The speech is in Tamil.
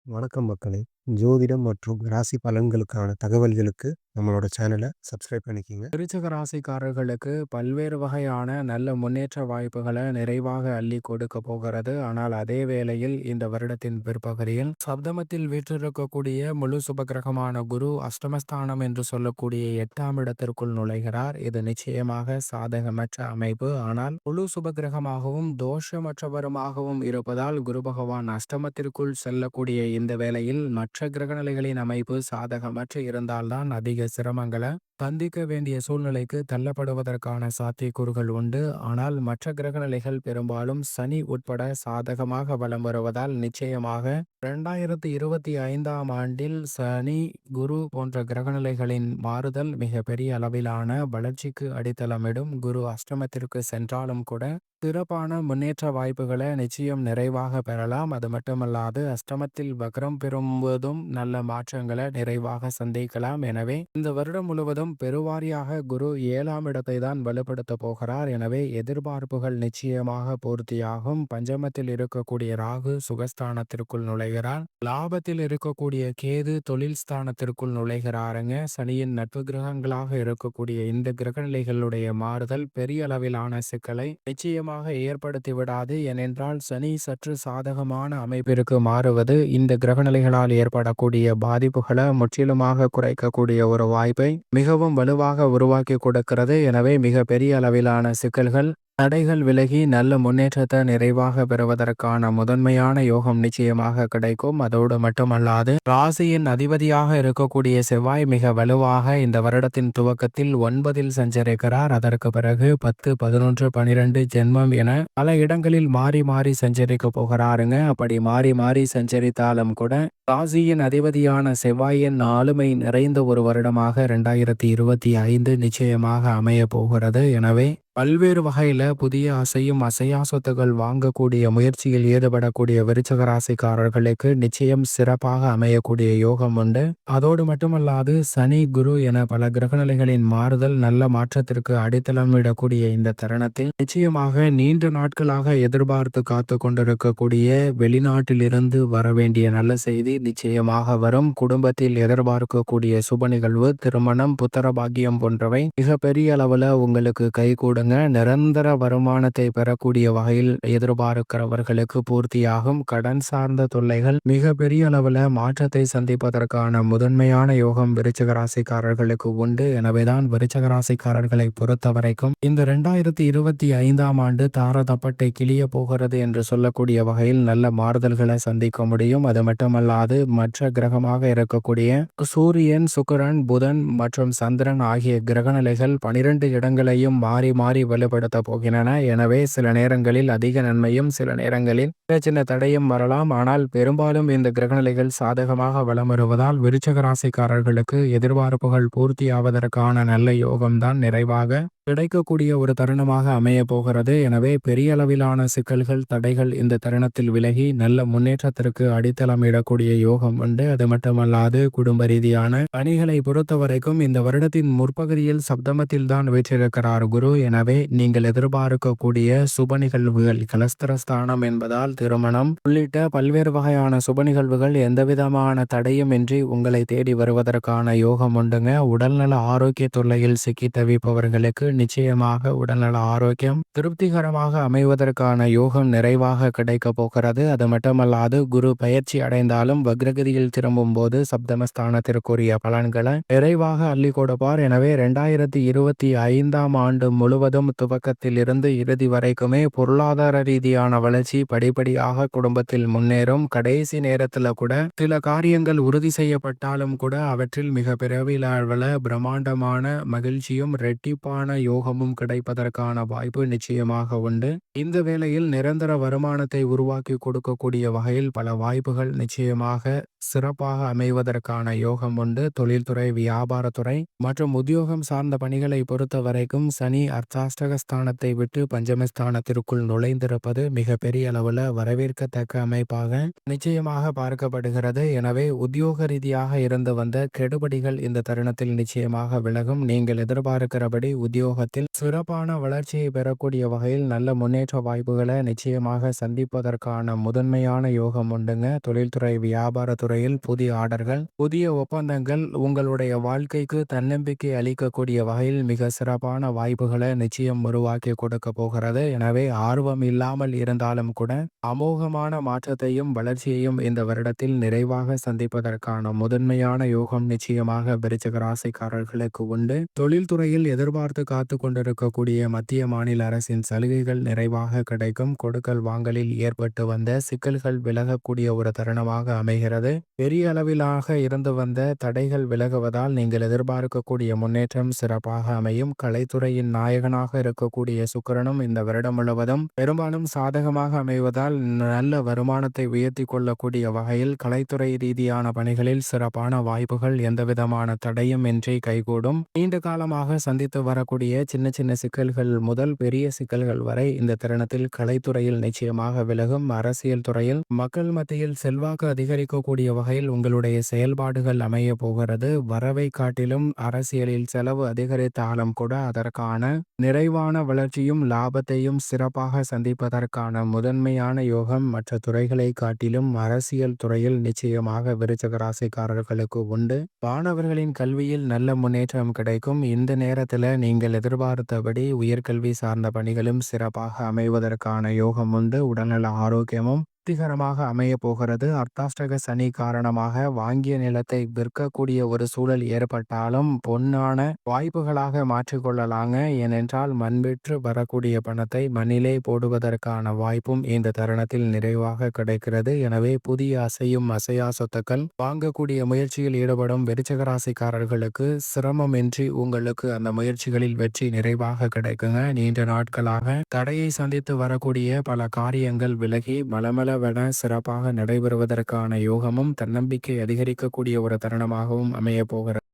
வணக்கம் மக்களே! ஜோதிடம் மற்றும் ராசி பலன்களுக்கான தகவல்களுக்கு நம்மளோட சேனல சப்ஸ்கிரைப் பண்ணிக்கங்க. விருச்சிக ராசிக்காரர்களுக்கு பல்வேறு வகையான நல்ல முன்னேற்ற வாய்ப்புகளை நிறைவாக அள்ளி கொடுக்க போகிறது. ஆனால் அதே வேளையில் இந்த வருடத்தின் பிற்பகுதியில் சப்தமத்தில் வீற்றிருக்கக்கூடிய முழு சுபகிரகமான குரு அஷ்டமஸ்தானம் என்று சொல்லக்கூடிய 8ஆம் இடத்திற்குள் நுழைகிறார். இது நிச்சயமாக சாதகமற்ற அமைப்பு. ஆனால் முழு சுபகிரகமாகவும் தோஷமற்றவருமாகவும் இருப்பதால் குரு பகவான் அஷ்டமத்திற்குள் செல்லக்கூடிய இந்த வேளையில் மற்ற கிரகநிலைகளின் அமைப்பு சாதகமற்று இருந்தால்தான் அதிக சிரமங்களை சந்திக்க வேண்டிய சூழ்நிலைக்கு தள்ளப்படுவதற்கான சாத்தியக்கூறுகள் உண்டு. ஆனால் மற்ற கிரகநிலைகள் பெரும்பாலும் சனி உட்பட சாதகமாக வலம் வருவதால் நிச்சயமாக 2025ஆம் ஆண்டில் சனி, குரு போன்ற கிரகநிலைகளின் மாறுதல் மிக பெரிய அளவிலான வளர்ச்சிக்கு அடித்தளமிடும். குரு அஷ்டமத்திற்கு சென்றாலும் கூட சிறப்பான முன்னேற்ற வாய்ப்புகளை நிச்சயம் நிறைவாக பெறலாம். அது மட்டுமல்லாது அஷ்டமத்தில் வக்ரம் பெறும்போதும் நல்ல மாற்றங்களை நிறைவாக சந்திக்கலாம். எனவே இந்த வருடம் முழுவதும் பெருவாரியாக குரு 7ஆம் இடத்தை தான் வலுப்படுத்த போகிறார். எனவே எதிர்பார்ப்புகள் நிச்சயமாக பூர்த்தியாகும். பஞ்சமத்தில் இருக்கக்கூடிய ராகு சுகஸ்தானத்திற்குள் நுழைகிறார். லாபத்தில் இருக்கக்கூடிய கேது தொழில் ஸ்தானத்திற்குள் நுழைகிறாருங்க. சனியின் நட்பு கிரகங்களாக இருக்கக்கூடிய இந்த கிரகநிலைகளுடைய மாறுதல் பெரிய அளவிலான சிக்கலை நிச்சயமாக ஏற்படுத்தி விடாது. ஏனென்றால் சனி சற்று சாதகமான அமைப்பிற்கு மாறுவது இந்த கிரகநிலைகளால் ஏற்படக்கூடிய பாதிப்புகளை முற்றிலுமாக குறைக்கக்கூடிய ஒரு வாய்ப்பை மிகவும் வலுவாக உருவாக்கி கொடுக்கிறது. எனவே மிக பெரிய அளவிலான சிக்கல்கள் தடைகள் விலகி நல்ல முன்னேற்றத்தை நிறைவாக பெறுவதற்கான முதன்மையான யோகம் நிச்சயமாக கிடைக்கும். அதோடு மட்டுமல்லாது ராசியின் அதிபதியாக இருக்கக்கூடிய செவ்வாய் மிக வலுவாக இந்த வருடத்தின் துவக்கத்தில் 9இல் சஞ்சரிக்கிறார். அதற்கு பிறகு 10, 11, 12 ஜென்மம் என பல இடங்களில் மாறி மாறி சஞ்சரிக்க போகிறாருங்க. அப்படி மாறி மாறி சஞ்சரித்தாலும் கூட ராசியின் அதிபதியான செவ்வாயின் ஆளுமை நிறைந்த ஒரு வருடமாக 2025 நிச்சயமாக அமைய போகிறது. எனவே பல்வேறு வகையில புதிய அசையும் அசையா சொத்துகள் வாங்கக்கூடிய முயற்சியில் ஈடுபடக்கூடிய விருச்சிக ராசிக்காரர்களுக்கு நிச்சயம் சிறப்பாக அமையக்கூடிய யோகம் உண்டு. அதோடு மட்டுமல்லாது சனி, குரு என பல கிரகநிலைகளின் மாறுதல் நல்ல மாற்றத்திற்கு அடித்தளமிடக்கூடிய இந்த தருணத்தில் நிச்சயமாக நீண்ட நாட்களாக எதிர்பார்த்து காத்து கொண்டிருக்கக்கூடிய வெளிநாட்டிலிருந்து வர வேண்டிய நல்ல செய்தி நிச்சயமாக வரும். குடும்பத்தில் எதிர்பார்க்கக்கூடிய சுப நிகழ்வு, திருமணம், புத்திர பாக்கியம் போன்றவை மிக பெரிய அளவுல உங்களுக்கு கைகூட நிரந்தர வருமானத்தை பெறக்கூடிய வகையில் எதிர்பார்க்கிறவர்களுக்கு பூர்த்தியாகும். கடன் சார்ந்த தொல்லைகள் மிக பெரிய அளவுல மாற்றத்தை சந்திப்பதற்கான முதன்மையான யோகம் விருச்சிக ராசிக்காரர்களுக்கு உண்டு. எனவேதான் விருச்சிக ராசிக்காரர்களை பொறுத்த வரைக்கும் இந்த 2025ஆம் ஆண்டு தாரதப்பட்டை கிளிய போகிறது என்று சொல்லக்கூடிய வகையில் நல்ல மாறுதல்களை சந்திக்க முடியும். அது மட்டுமல்லாது மற்ற கிரகமாக இருக்கக்கூடிய சூரியன், சுக்கிரன், புதன் மற்றும் சந்திரன் ஆகிய கிரகநிலைகள் 12 இடங்களையும் மாறி மாறி வலுப்படுத்த போகின்றன. எனவே சில நேரங்களில் அதிக நன்மையும் சில நேரங்களில் சின்ன தடையும் வரலாம். ஆனால் பெரும்பாலும் இந்த கிரகநிலைகள் சாதகமாக வலம் வருவதால் விருச்சிக ராசிக்காரர்களுக்கு எதிர்பார்ப்புகள் பூர்த்தியாவதற்கான நல்ல யோகம்தான் நிறைவாக கிடைக்கக்கூடிய ஒரு தருணமாக அமைய போகிறது. எனவே பெரிய அளவிலான சிக்கல்கள், தடைகள் இந்த தருணத்தில் விலகி நல்ல முன்னேற்றத்திற்கு அடித்தளமிடக்கூடிய யோகம் உண்டு. அது மட்டுமல்லாது குடும்ப ரீதியான பணிகளை பொறுத்த வரைக்கும் இந்த வருடத்தின் முற்பகுதியில் சப்தமத்தில் தான் வீற்றிருக்கிறார் குரு. எனவே நீங்கள் எதிர்பார்க்கக்கூடிய சுப நிகழ்வுகள், கலஸ்திரஸ்தானம் என்பதால் திருமணம் உள்ளிட்ட பல்வேறு வகையான சுப நிகழ்வுகள் எந்தவிதமான தடையும் இன்றி உங்களை தேடி வருவதற்கான யோகம் உண்டுங்க. உடல்நல ஆரோக்கிய தொல்லையில் சிக்கி தவிப்பவர்களுக்கு நிச்சயமாக உடல்நல ஆரோக்கியம் திருப்திகரமாக அமைவதற்கான யோகம் நிறைவாக கிடைக்க போகிறது. அது மட்டுமல்லாது குரு பயிற்சி அடைந்தாலும் வக்ரகதியில் திரும்பும் போது சப்தமஸ்தானத்திற்குரிய பலன்களை நிறைவாக அள்ளி கொடுப்பார். எனவே 2025ஆம் ஆண்டு முழுவதும் துவக்கத்தில் இருந்து இறுதி வரைக்குமே பொருளாதார ரீதியான வளர்ச்சி படிப்படியாக குடும்பத்தில் முன்னேறும். கடைசி நேரத்துல கூட சில காரியங்கள் உறுதி செய்யப்பட்டாலும் கூட அவற்றில் மிக பெருவிழாவில் பிரம்மாண்டமான மகிழ்ச்சியும் இரட்டிப்பான யோகமும் கிடைப்பதற்கான வாய்ப்பு நிச்சயமாக உண்டு. இந்த வேளையில் நிரந்தர வருமானத்தை உருவாக்கி கொடுக்கக்கூடிய வகையில் பல வாய்ப்புகள் நிச்சயமாக சிறப்பாக அமைவதற்கான யோகம் உண்டு. தொழில்துறை, வியாபாரத்துறை மற்றும் உத்தியோகம் சார்ந்த பணிகளை பொறுத்த வரைக்கும் சனி அர்த்தாஷ்டக ஸ்தானத்தை விட்டு பஞ்சமஸ்தானத்திற்குள் நுழைந்திருப்பது மிக பெரிய அளவுல வரவேற்கத்தக்க அமைப்பாக நிச்சயமாக பார்க்கப்படுகிறது. எனவே உத்தியோக ரீதியாக இருந்து வந்த கெடுபடிகள் இந்த தருணத்தில் நிச்சயமாக விலகும். நீங்கள் எதிர்பார்க்கிறபடி உத்தியோக உத்தியோகத்தில் சிறப்பான வளர்ச்சியை பெறக்கூடிய வகையில் நல்ல முன்னேற்ற வாய்ப்புகளை நிச்சயமாக சந்திப்பதற்கான முதன்மையான யோகம் உண்டுங்க. தொழில்துறை வியாபாரத்துறையில் புதிய ஆர்டர்கள் புதிய ஒப்பந்தங்கள் உங்களுடைய வாழ்க்கைக்கு தன்னம்பிக்கை அளிக்கக்கூடிய வகையில் மிக சிறப்பான வாய்ப்புகளை நிச்சயம் உருவாக்கி கொடுக்க போகிறது. எனவே ஆர்வம் இல்லாமல் இருந்தாலும் கூட அமோகமான மாற்றத்தையும் வளர்ச்சியையும் இந்த வருடத்தில் நிறைவாக சந்திப்பதற்கான முதன்மையான யோகம் நிச்சயமாக விருச்சிக ராசிக்காரர்களுக்கு உண்டு. தொழில்துறையில் எதிர்பார்த்து காத்து கொண்டிருக்கக்கூடிய மத்திய மாநில அரசின் சலுகைகள் நிறைவாக கிடைக்கும். கொடுக்கல் வாங்கலில் ஏற்பட்டு வந்த சிக்கல்கள் விலகக்கூடிய ஒரு தருணமாக அமைகிறது. பெரிய அளவிலாக இருந்து வந்த தடைகள் விலகுவதால் நீங்கள் எதிர்பார்க்கக்கூடிய முன்னேற்றம் சிறப்பாக அமையும். கலைத்துறையின் நாயகனாக இருக்கக்கூடிய சுக்கிரனும் இந்த வருடம் முழுவதும் பெரும்பாலும் சாதகமாக அமைவதால் நல்ல வருமானத்தை உயர்த்தி கொள்ளக்கூடிய வகையில் கலைத்துறை ரீதியான பணிகளில் சிறப்பான வாய்ப்புகள் எந்தவிதமான தடையும் இன்றி கைகூடும். நீண்ட காலமாக சந்தித்து வரக்கூடிய சின்ன சின்ன சிக்கல்கள் முதல் பெரிய சிக்கல்கள் வரை இந்த தருணத்தில் கலைத்துறையில் நிச்சயமாக விலகும். அரசியல் துறையில் மக்கள் மத்தியில் செல்வாக்கு அதிகரிக்கக்கூடிய வகையில் உங்களுடைய செயல்பாடுகள் அமைய போகிறது. வரவை காட்டிலும் அரசியலில் செலவு அதிகரித்தாலும் கூட அதற்கான நிறைவான வளர்ச்சியும் லாபத்தையும் சிறப்பாக சந்திப்பதற்கான முதன்மையான யோகம் மற்ற துறைகளை காட்டிலும் அரசியல் துறையில் நிச்சயமாக விருச்சிக ராசிக்காரர்களுக்கு உண்டு. மாணவர்களின் கல்வியில் நல்ல முன்னேற்றம் கிடைக்கும். இந்த நேரத்தில் நீங்கள் எதிர்பார்த்தபடி உயர்கல்வி சார்ந்த பணிகளும் சிறப்பாக அமைவதற்கான யோகம் உண்டு. உடல்நல ஆரோக்கியமும் திருப்திகரமாக அமைய போகிறது. அர்த்தாஷ்டக சனி காரணமாக வாங்கிய நிலத்தை விற்கக்கூடிய ஒரு சூழல் ஏற்பட்டாலும் பொன்னான வாய்ப்புகளாக மாற்றிக்கொள்ளலாங்க. ஏனென்றால் மண்விற்று வரக்கூடிய பணத்தை மண்ணிலே போடுவதற்கான வாய்ப்பும் இந்த தருணத்தில் நிறைவாக கிடைக்கிறது. எனவே புதிய அசையும் அசையா சொத்துக்கள் வாங்கக்கூடிய முயற்சியில் ஈடுபடும் விருச்சிக ராசிக்காரர்களுக்கு சிரமமின்றி உங்களுக்கு அந்த முயற்சிகளில் வெற்றி நிறைவாக கிடைக்குங்க. நீண்ட நாட்களாக தடையை சந்தித்து வரக்கூடிய பல காரியங்கள் விலகி மலமளவென சிறப்பாக நடைபெறுவதற்கான யோகமும் தன்னம்பிக்கை அதிகரிக்கக்கூடிய ஒரு தருணமாகவும் அமைய போகிறது.